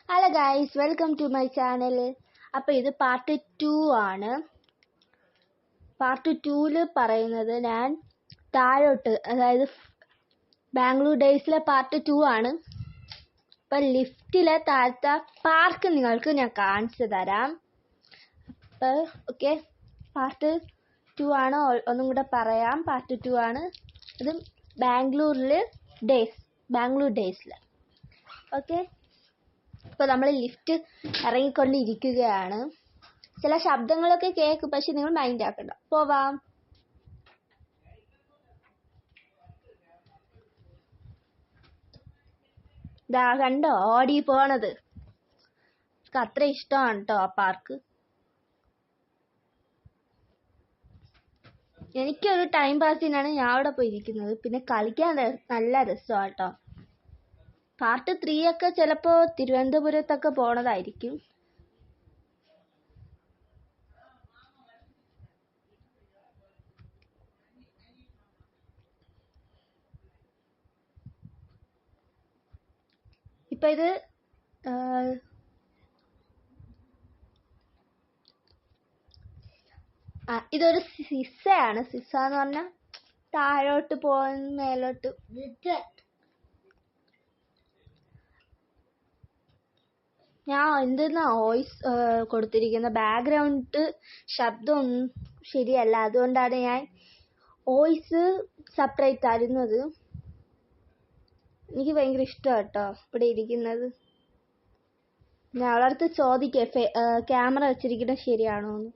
Hello guys, welcome to my channel. അപ്പോൾ ഇത് part 2 ആണ്. പാർട്ട് 2-ൽ പറയുന്നത് ഞാൻ താഴോട്ട്, അതായത് ബാംഗ്ലൂർ ഡേയ്സിലെ പാർട്ട് 2 ആണ്. അപ്പം ലിഫ്റ്റിലെ താഴത്തെ പാർക്ക് നിങ്ങൾക്ക് ഞാൻ കാണിച്ചു തരാം. അപ്പോൾ ഓക്കെ, പാർട്ട് 2 ആണ്. ഒന്നും കൂടെ പറയാം, പാർട്ട് 2 ആണ്. ഇത് ബാംഗ്ലൂർ ഡേയ്സിൽ. ഓക്കെ, ഇപ്പോൾ നമ്മൾ ലിഫ്റ്റ് ഇറങ്ങിക്കൊണ്ടിരിക്കുകയാണ്. ചില ശബ്ദങ്ങളൊക്കെ കേൾക്കും, പക്ഷെ നിങ്ങൾ മൈൻഡ് ആക്കണ്ട. പോവാം. ദാ കണ്ടോ ഓടി പോണത്. എനിക്ക് അത്ര ഇഷ്ടമാണ് കേട്ടോ ആ പാർക്ക്. എനിക്കൊരു ടൈം പാസിനാണ് ഞാൻ അവിടെ പോയിരിക്കുന്നത്. പിന്നെ കളിക്കാൻ നല്ല രസമാണ് കേട്ടോ. പാർട്ട് 3 ഒക്കെ ചിലപ്പോൾ തിരുവനന്തപുരത്തൊക്കെ പോണതായിരിക്കും. ഇപ്പം ഇത് ഇതൊരു സിസ്സയാണ്. സിസ്സ എന്ന് പറഞ്ഞാൽ താഴോട്ട് പോകുന്ന മേലോട്ട്. ഞാൻ എന്തെന്നാ വോയിസ് കൊടുത്തിരിക്കുന്ന ബാക്ക്ഗ്രൗണ്ട് ശബ്ദമൊന്നും ശരിയല്ല, അതുകൊണ്ടാണ് ഞാൻ വോയിസ് സെപ്പറേറ്റ് തരുന്നത്. എനിക്ക് ഭയങ്കര ഇഷ്ടമാണ് കേട്ടോ ഇവിടെ ഇരിക്കുന്നത്. ഞാൻ അവളടുത്ത് ചോദിക്കേ ക്യാമറ വെച്ചിരിക്കുന്നത് ശരിയാണോ എന്ന്.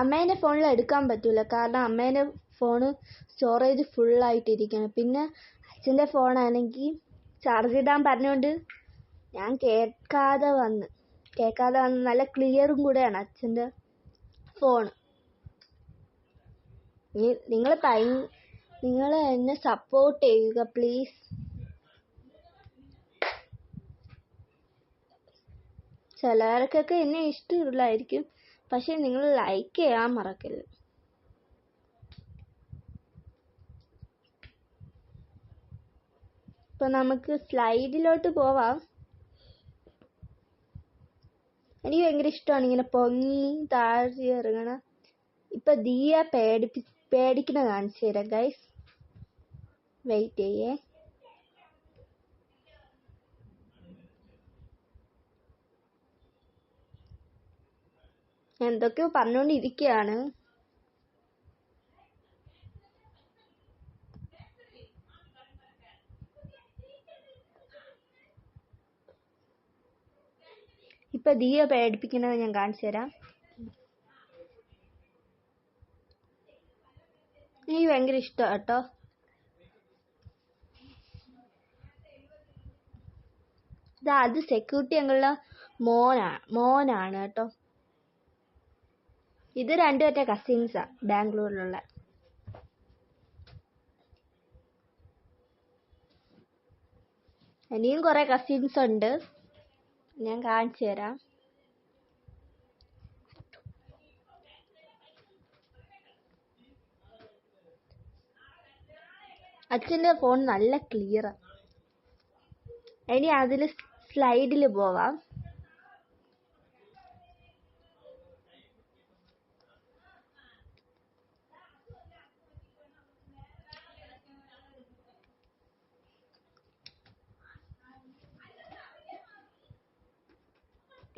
അമ്മേൻ്റെ ഫോണിൽ എടുക്കാൻ പറ്റൂല, കാരണം അമ്മേൻ്റെ ഫോണ് സ്റ്റോറേജ് ഫുള്ളായിട്ടിരിക്കണം. പിന്നെ അച്ഛൻ്റെ ഫോണാണെങ്കിൽ ചാർജ് ഇടാൻ പറഞ്ഞുകൊണ്ട് ഞാൻ കേൾക്കാതെ വന്ന് നല്ല ക്ലിയറും കൂടെയാണ് അച്ഛൻ്റെ ഫോണ്. നിങ്ങൾ എന്നെ സപ്പോർട്ട് ചെയ്യുക പ്ലീസ്. ചിലർക്കൊക്കെ എന്നെ ഇഷ്ടമില്ലായിരിക്കും, പക്ഷെ നിങ്ങൾ ലൈക്ക് ചെയ്യാൻ മറക്കരുത്. ഇപ്പൊ നമുക്ക് സ്ലൈഡിലോട്ട് പോവാം. എനിക്ക് ഭയങ്കര ഇഷ്ടമാണ് ഇങ്ങനെ പൊങ്ങി താഴെ ഇറങ്ങണം. ഇപ്പൊ ദിയ പേടിക്കുന്ന കാണിച്ചു തരാം ഗൈസ്, വെയിറ്റ് ചെയ്യേ. എന്തൊക്കെയോ പറഞ്ഞുകൊണ്ടിരിക്കുകയാണ്. ഇപ്പൊ ദിയ പേടിപ്പിക്കുന്നത് ഞാൻ കാണിച്ചു തരാം. എനിക്ക് ഭയങ്കര ഇഷ്ടമാണ് കേട്ടോ. അത് സെക്യൂരിറ്റി അങ്കിളുടെ മോനാണ് കേട്ടോ. ഇത് രണ്ടുപേരുടെ കസിൻസാ ബാംഗ്ലൂരിലുള്ള. ഇനിയും കുറെ കസിൻസ് ഉണ്ട്, ഞാൻ കാണിച്ചു തരാം. അച്ഛൻ്റെ ഫോൺ നല്ല ക്ലിയറാ. ഇനി അതിൽ സ്ലൈഡിൽ പോവാം.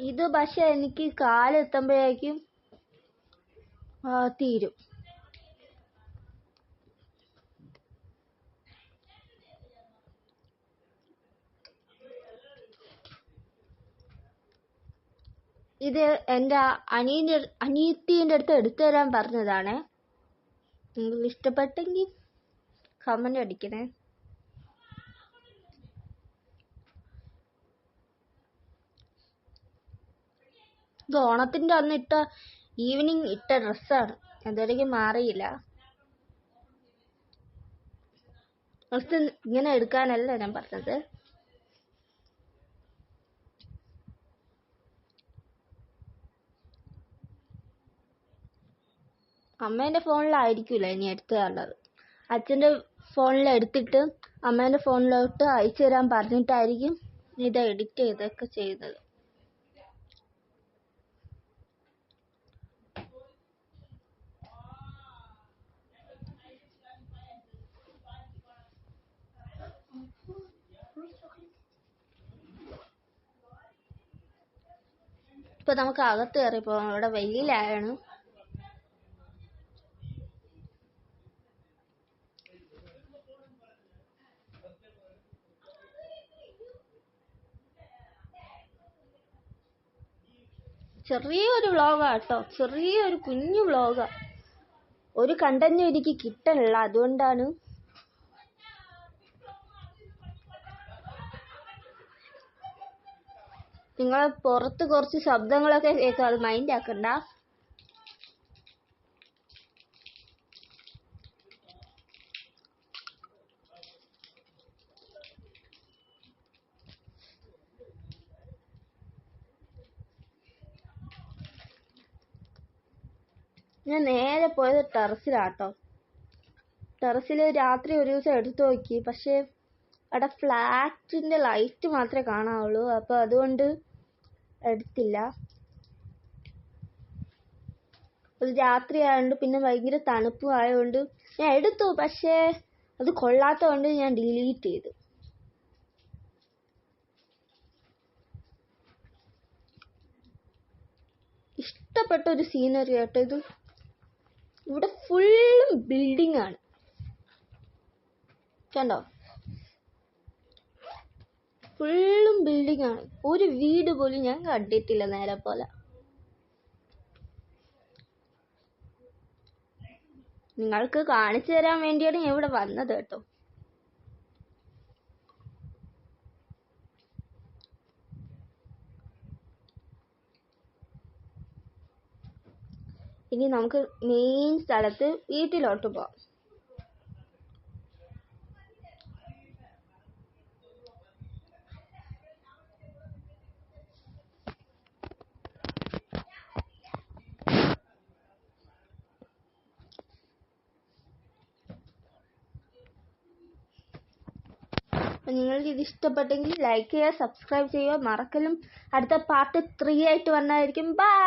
ഇത് പക്ഷെ എനിക്ക് കാലെത്തുമ്പോഴേക്കും തീരും. ഇത് എൻ്റെ അനിയത്തീൻ്റെ അടുത്ത് എടുത്തു തരാൻ പറഞ്ഞതാണ്. നിങ്ങൾക്ക് ഇഷ്ടപ്പെട്ടെങ്കിൽ കമന്റ് അടിക്കണേ. ഇത് ഓണത്തിൻ്റെ അന്ന് ഈവനിങ് ഇട്ട ഡ്രസ്സാണ്, അതുവരെയ്ക്കും മാറിയില്ല. ഇങ്ങനെ എടുക്കാനല്ല ഞാൻ പറഞ്ഞത്. അമ്മേൻ്റെ ഫോണിലായിരിക്കില്ല ഇനി എടുത്തു തരേണ്ടത്. അച്ഛൻ്റെ ഫോണിൽ എടുത്തിട്ട് അമ്മേൻ്റെ ഫോണിലോട്ട് അയച്ചു തരാൻ പറഞ്ഞിട്ടായിരിക്കും ഇത് എഡിറ്റ് ചെയ്തൊക്കെ ചെയ്തത്. ഇപ്പൊ നമുക്ക് അകത്ത് കയറി പോകാം. ഇവിടെ വെയിലാണ്. ചെറിയൊരു വ്ളോഗാ കേട്ടോ, ചെറിയൊരു കുഞ്ഞു വ്ളോഗാ. ഒരു കണ്ടന്റും എനിക്ക് കിട്ടണില്ല, അതുകൊണ്ടാണ്. നിങ്ങൾ പുറത്ത് കുറച്ച് ശബ്ദങ്ങളൊക്കെ കേൾക്കാം, അത് മൈൻഡ് ആക്കണ്ട. ഞാൻ നേരെ പോയത് ടെറസിലാട്ടോ. ടെറസിൽ രാത്രി ഒരു ദിവസം എടുത്തു നോക്കി, പക്ഷെ അവിടെ ഫ്ലാറ്റിന്റെ ലൈറ്റ് മാത്രമേ കാണാവുള്ളൂ. അപ്പോൾ അതുകൊണ്ട് എടുത്തില്ല. അത് രാത്രി ആയതുകൊണ്ട് പിന്നെ ഭയങ്കര തണുപ്പും ആയതുകൊണ്ട് ഞാൻ എടുത്തു, പക്ഷേ അത് കൊള്ളാത്തതുകൊണ്ട് ഞാൻ ഡിലീറ്റ് ചെയ്തു. ഇഷ്ടപ്പെട്ട ഒരു സീനറി ആട്ടോ ഇത്. ഇവിടെ ഫുള്ളും ബിൽഡിംഗ് ആണ്, കണ്ടോ? ഫുള്ളും ബിൽഡിംഗ് ആണ്. ഒരു വീട് പോലും ഞാൻ കണ്ടിട്ടില്ല നേരെ പോലെ. നിങ്ങൾക്ക് കാണിച്ചു തരാൻ വേണ്ടിയാണ് ഞാൻ ഇവിടെ വന്നത് കേട്ടോ. ഇനി നമുക്ക് മെയിൻ സ്ഥലത്ത് വീട്ടിലോട്ട് പോവാം. നിങ്ങൾക്ക് ഇത് ഇഷ്ടപ്പെട്ടെങ്കിൽ ലൈക്ക് ചെയ്യുക, സബ്സ്ക്രൈബ് ചെയ്യുക, മറക്കലും. അടുത്ത പാർട്ട് 3 ആയിട്ട് വന്നായിരിക്കും. ബൈ.